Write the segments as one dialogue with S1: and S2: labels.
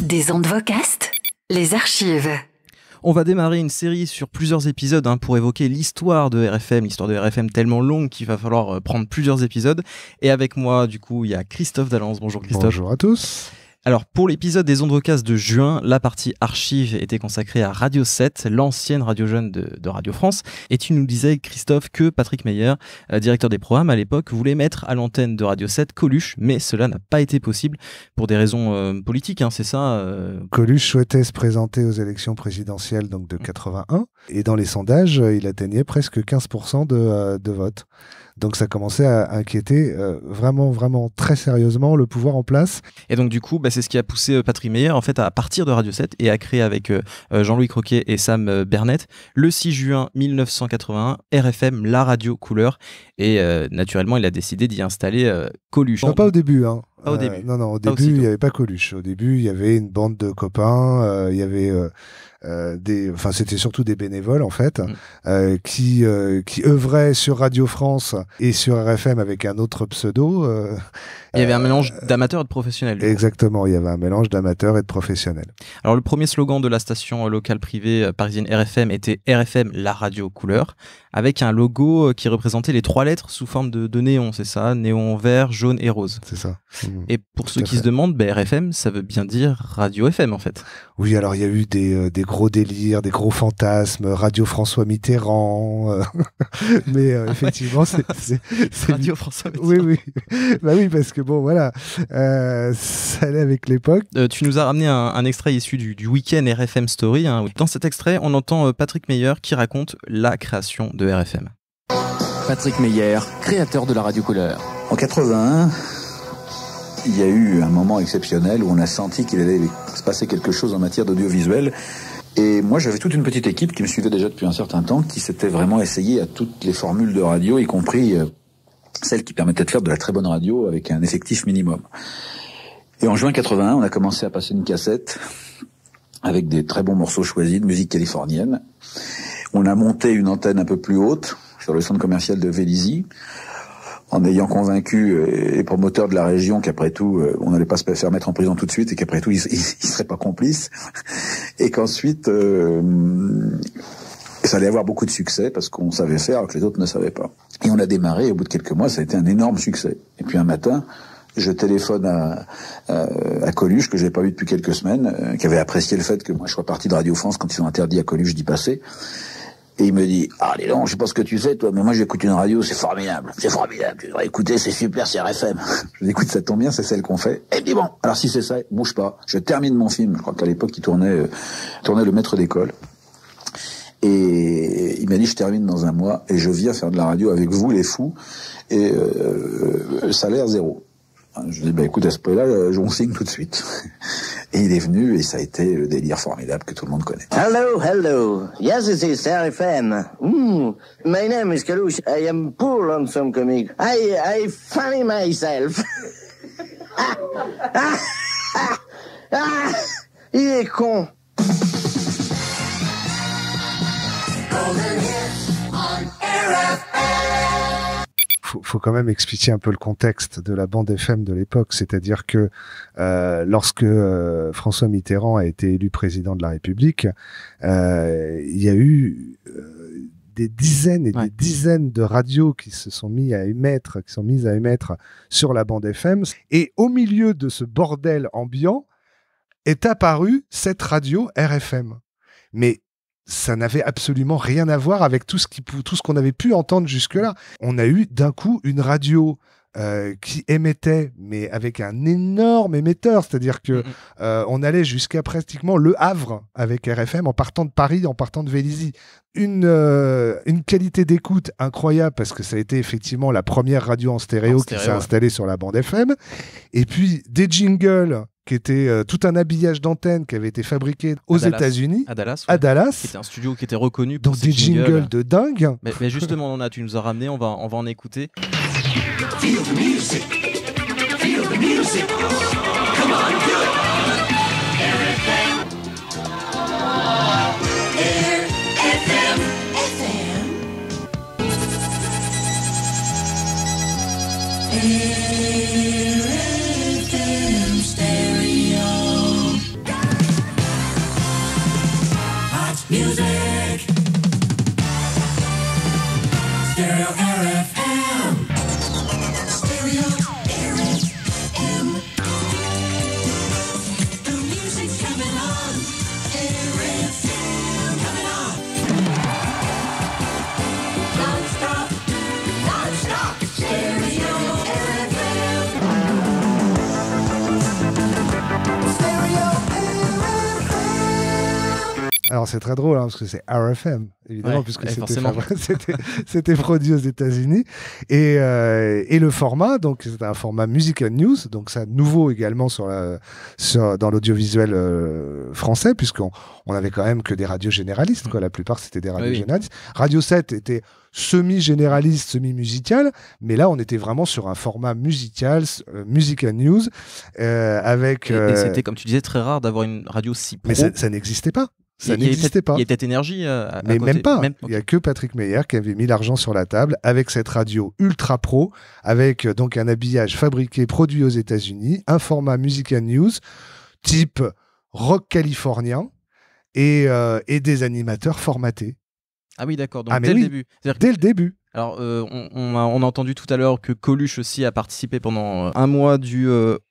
S1: Des ondes vocastes, les archives.
S2: On va démarrer une série sur plusieurs épisodes pour évoquer l'histoire de RFM tellement longue qu'il va falloir prendre plusieurs épisodes. Et avec moi, du coup, il y a Christophe Dallens. Bonjour Christophe.
S3: Bonjour à tous.
S2: Alors, pour l'épisode des ondes vocastes de juin, la partie archive était consacrée à Radio 7, l'ancienne radio jeune de Radio France. Et tu nous disais, Christophe, que Patrick Meyer, directeur des programmes à l'époque, voulait mettre à l'antenne de Radio 7 Coluche, mais cela n'a pas été possible pour des raisons politiques, c'est ça
S3: Coluche souhaitait se présenter aux élections présidentielles donc de 81, et dans les sondages, il atteignait presque 15% de vote. Donc ça commençait à inquiéter vraiment très sérieusement le pouvoir en place.
S2: Et donc du coup, c'est ce qui a poussé Patrick Meyer en fait à partir de Radio 7 et à créer avec Jean-Louis Croquet et Sam Bernet le 6 juin 1981 RFM, la radio couleur. Et naturellement, il a décidé d'y installer Coluche.
S3: Non, pas au début.
S2: Pas au début.
S3: Non, au début, il n'y avait pas Coluche. Au début, il y avait une bande de copains, il y avait... c'était surtout des bénévoles en fait, qui œuvraient sur Radio France et sur RFM avec un autre pseudo.
S2: Il y avait un mélange d'amateurs et de professionnels.
S3: Exactement, il y avait un mélange d'amateurs et de professionnels.
S2: Alors le premier slogan de la station locale privée parisienne RFM était RFM, la radio couleur, avec un logo qui représentait les 3 lettres sous forme de néon, c'est ça, néon vert, jaune et rose.
S3: C'est ça.
S2: Et pour ceux qui se demandent, RFM, ça veut bien dire Radio FM en fait.
S3: Oui, alors il y a eu des gros délires, des gros fantasmes, Radio François Mitterrand, mais effectivement, c'est
S2: Radio François Mitterrand.
S3: Oui. Oui, parce que bon, voilà, ça allait avec l'époque.
S2: Tu nous as ramené un extrait issu du week-end RFM Story. Dans cet extrait, on entend Patrick Meyer qui raconte la création de RFM.
S4: Patrick Meyer, créateur de la radio couleur.
S5: En 81, il y a eu un moment exceptionnel où on a senti qu'il allait se passer quelque chose en matière d'audiovisuel. Et moi, j'avais toute une petite équipe qui me suivait déjà depuis un certain temps, qui s'était vraiment essayée à toutes les formules de radio, y compris celles qui permettaient de faire de la très bonne radio avec un effectif minimum. Et en juin 81, on a commencé à passer une cassette avec des très bons morceaux choisis de musique californienne. On a monté une antenne un peu plus haute sur le centre commercial de Vélizy, en ayant convaincu les promoteurs de la région qu'après tout, on n'allait pas se faire mettre en prison tout de suite et qu'après tout, ils seraient pas complices. Et qu'ensuite, ça allait avoir beaucoup de succès parce qu'on savait faire alors que les autres ne savaient pas. Et on a démarré, et au bout de quelques mois, ça a été un énorme succès. Et puis un matin, je téléphone à Coluche, que je n'avais pas vu depuis quelques semaines, qui avait apprécié le fait que moi je sois parti de Radio France quand ils ont interdit à Coluche d'y passer. Et il me dit, dis donc, je sais pas ce que tu fais, toi, mais moi j'écoute une radio, c'est formidable, tu devrais écouter, c'est super, c'est RFM. Je dis, écoute, ça tombe bien, c'est celle qu'on fait. Et il me dit, bon, alors si c'est ça, bouge pas, je termine mon film. Je crois qu'à l'époque, il tournait Le Maître d'école. Et il m'a dit, je termine dans un mois, et je viens faire de la radio avec vous, les fous, et salaire 0. Je dis, écoute, à ce point-là, on signe tout de suite. Et il est venu, et ça a été le délire formidable que tout le monde connaît.
S6: Hello. Yes, this is RFM. My name is Coluche. I am poor lonesome comic. I funny myself. Il est con.
S3: Faut quand même expliquer un peu le contexte de la bande FM de l'époque, c'est-à-dire que lorsque François Mitterrand a été élu président de la République, il y a eu des dizaines et des dizaines de radios qui sont mises à émettre sur la bande FM, et au milieu de ce bordel ambiant est apparue cette radio RFM. Mais ça n'avait absolument rien à voir avec tout ce qu'on avait pu entendre jusque-là. On a eu d'un coup une radio qui émettait, mais avec un énorme émetteur, c'est-à-dire que on allait jusqu'à pratiquement Le Havre avec RFM, en partant de Paris, en partant de Vélizy. Une qualité d'écoute incroyable, parce que ça a été effectivement la première radio en stéréo qui s'est installée sur la bande FM. Et puis des jingles qui était tout un habillage d'antenne qui avait été fabriqué aux États-Unis, à Dallas.
S2: Qui était un studio qui était reconnu pour
S3: donc des jingles de dingue.
S2: Mais justement, tu nous as ramené, on va en écouter.
S7: Feel the music. Feel the music. Come on, do it. RFM. RFM stereo.
S3: Alors c'est très drôle parce que c'est RFM évidemment
S2: Ouais,
S3: puisque
S2: ouais,
S3: c'était produit aux États-Unis et le format donc c'était un format musical news donc ça nouveau également dans l'audiovisuel français puisqu'on avait quand même que des radios généralistes quoi, la plupart c'était des radios généralistes. Radio 7 était semi-généraliste, semi-musical, mais là on était vraiment sur un format musical news avec
S2: et c'était comme tu disais très rare d'avoir une radio si pro.
S3: mais ça n'existait pas. Ça n'existait pas.
S2: Il y a peut-être énergie à
S3: mais
S2: côté.
S3: même pas. Il n'y a que Patrick Meyer qui avait mis l'argent sur la table avec cette radio ultra pro, avec donc un habillage fabriqué, produit aux États-Unis, un format musical news type rock californien et des animateurs formatés.
S2: Ah oui, d'accord. Donc dès le début.
S3: Dès le début.
S2: Alors, on a entendu tout à l'heure que Coluche aussi a participé pendant un mois du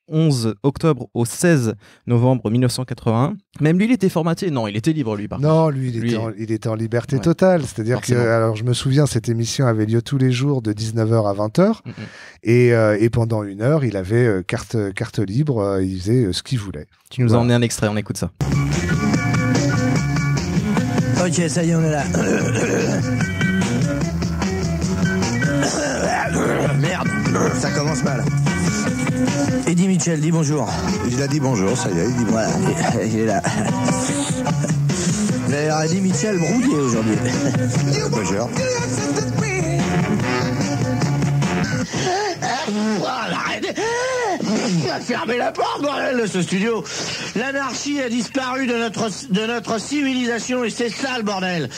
S2: 11 octobre au 16 novembre 1981. Même lui, il était formaté. Non, il était libre, lui, par contre.
S3: Non, lui, il était en liberté totale. C'est-à-dire
S2: forcément.
S3: que, alors, je me souviens, cette émission avait lieu tous les jours de 19h à 20h. Et pendant 1 heure, il avait carte libre. Il faisait ce qu'il voulait.
S2: Tu nous as emmené un extrait, on écoute ça.
S8: Ok, ça y est, on est là. Merde, ça commence mal. Eddie Mitchell, dis bonjour.
S9: Il a dit bonjour, ça y est, il dit bonjour.
S8: Voilà, il est là. D'ailleurs, Eddie Mitchell brouillé aujourd'hui.
S9: Bonjour.
S8: Arrêtez! Fermez la porte, bordel, de ce studio. L'anarchie a disparu de notre civilisation et c'est ça le bordel.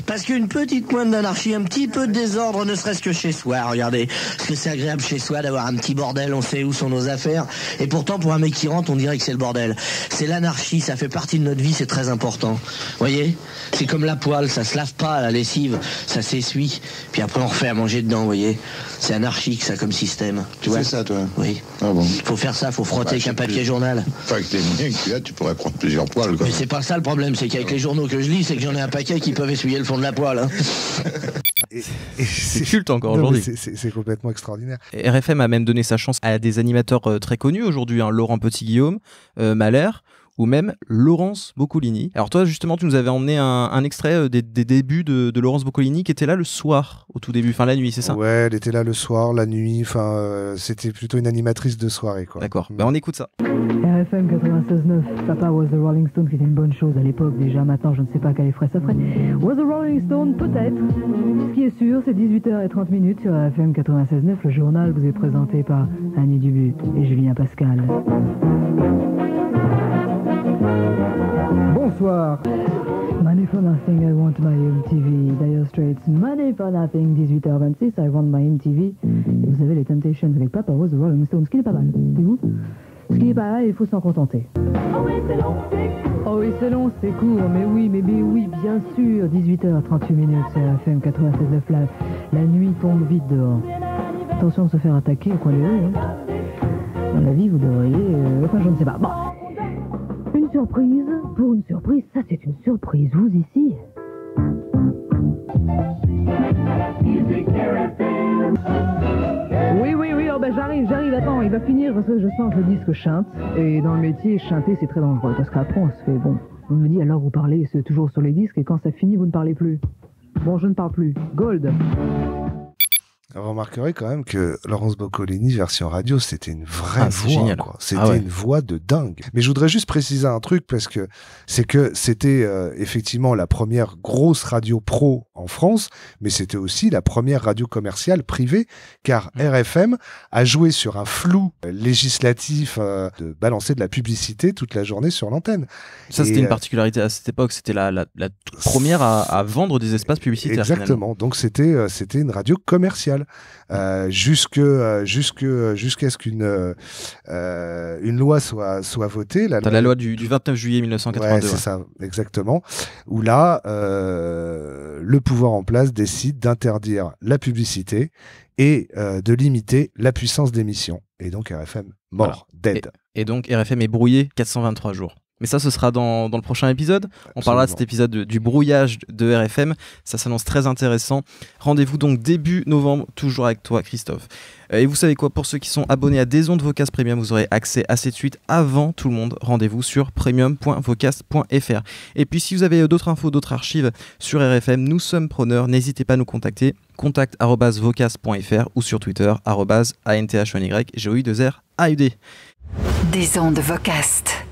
S8: Parce qu'une petite pointe d'anarchie, un petit peu de désordre, ne serait-ce que chez soi, regardez. Parce que c'est agréable chez soi d'avoir un petit bordel, on sait où sont nos affaires. Et pourtant, pour un mec qui rentre, on dirait que c'est le bordel. C'est l'anarchie, ça fait partie de notre vie, c'est très important. Voyez? C'est comme la poêle, ça se lave pas, la lessive, ça s'essuie. Puis après, on refait à manger dedans, voyez? C'est anarchique, ça, comme système. Tu vois?
S9: C'est ça, toi?
S8: Oui.
S9: Ah bon?
S8: Faut faire ça, faut frotter avec un papier journal.
S9: Enfin, avec les moyens que tu as, tu pourrais prendre plusieurs poils, quoi.
S8: Mais c'est pas ça le problème, c'est qu'avec les journaux que je lis, c'est que j'en ai un paquet qui peuvent essuyer le fond de la poêle. Hein.
S2: C'est culte encore aujourd'hui.
S3: C'est complètement extraordinaire.
S2: Et RFM a même donné sa chance à des animateurs très connus aujourd'hui, hein, Laurent Petit-Guillaume, Mahler, ou même Laurence Boccolini. Alors toi, justement, tu nous avais emmené un extrait des débuts de Laurence Boccolini qui était là le soir, au tout début, enfin la nuit, c'est ça?
S3: Ouais, elle était là le soir, la nuit, c'était plutôt une animatrice de soirée, quoi.
S2: D'accord, on écoute ça.
S10: RFM 96.9, Papa Was the Rolling Stone, qui était une bonne chose à l'époque déjà, maintenant je ne sais pas quel effet ça ferait. Was the Rolling Stone, peut-être. Ce qui est sûr, c'est 18h30 sur RFM 96.9, le journal vous est présenté par Annie Dubut et Julien Pascal. Bonsoir. Money for nothing, I want my MTV. Dire Straits, money for nothing, 18h26, I want my MTV. Et vous savez, les Temptations avec Papa Was the Rolling Stone, ce qui n'est pas mal, c'est vous? Ce qui n'est pas mal, il faut s'en contenter. Oh oui, c'est long, c'est court, mais oui, bien sûr, 18h38 sur FM 96.9, la nuit tombe vite dehors. Attention de se faire attaquer au coin des rues, hein. Dans la vie, vous devriez... enfin, je ne sais pas. Bon. Une surprise pour une surprise, ça c'est une surprise, vous ici. Oui, oh ben j'arrive, attends, il va finir parce que je sens que le disque chante, et dans le métier, chanter c'est très dangereux, parce qu'après on se fait, bon, on me dit alors vous parlez, c'est toujours sur les disques, et quand ça finit vous ne parlez plus. Bon, je ne parle plus. Gold.
S3: Vous remarquerez quand même que Laurence Boccolini, version radio, c'était une vraie voix.
S2: Génial.
S3: Quoi. C'était une voix de dingue. Mais je voudrais juste préciser un truc, parce que c'était effectivement la première grosse radio pro en France, mais c'était aussi la première radio commerciale privée, car RFM a joué sur un flou législatif de balancer de la publicité toute la journée sur l'antenne.
S2: Ça, c'était une particularité à cette époque, c'était la toute première à vendre des espaces publicitaires.
S3: Exactement, donc c'était une radio commerciale. Jusqu'à ce qu'une loi soit votée.
S2: La loi du 29 juillet 1982.
S3: Ouais, c'est ça, exactement. Où là, le pouvoir en place décide d'interdire la publicité et de limiter la puissance d'émission. Et donc RFM mort, dead.
S2: Et donc RFM est brouillé 423 jours. Mais ça, ce sera dans le prochain épisode. On parlera de cet épisode du brouillage de RFM. Ça s'annonce très intéressant. Rendez-vous donc début novembre, toujours avec toi, Christophe. Et vous savez quoi, pour ceux qui sont abonnés à Des Ondes Vocast Premium, vous aurez accès à cette suite avant tout le monde. Rendez-vous sur premium.vocast.fr. Et puis si vous avez d'autres infos, d'autres archives sur RFM, nous sommes preneurs. N'hésitez pas à nous contacter. contact@vocast.fr ou sur Twitter @ANTH1Y GOI2R AUD.
S1: Des Ondes Vocast.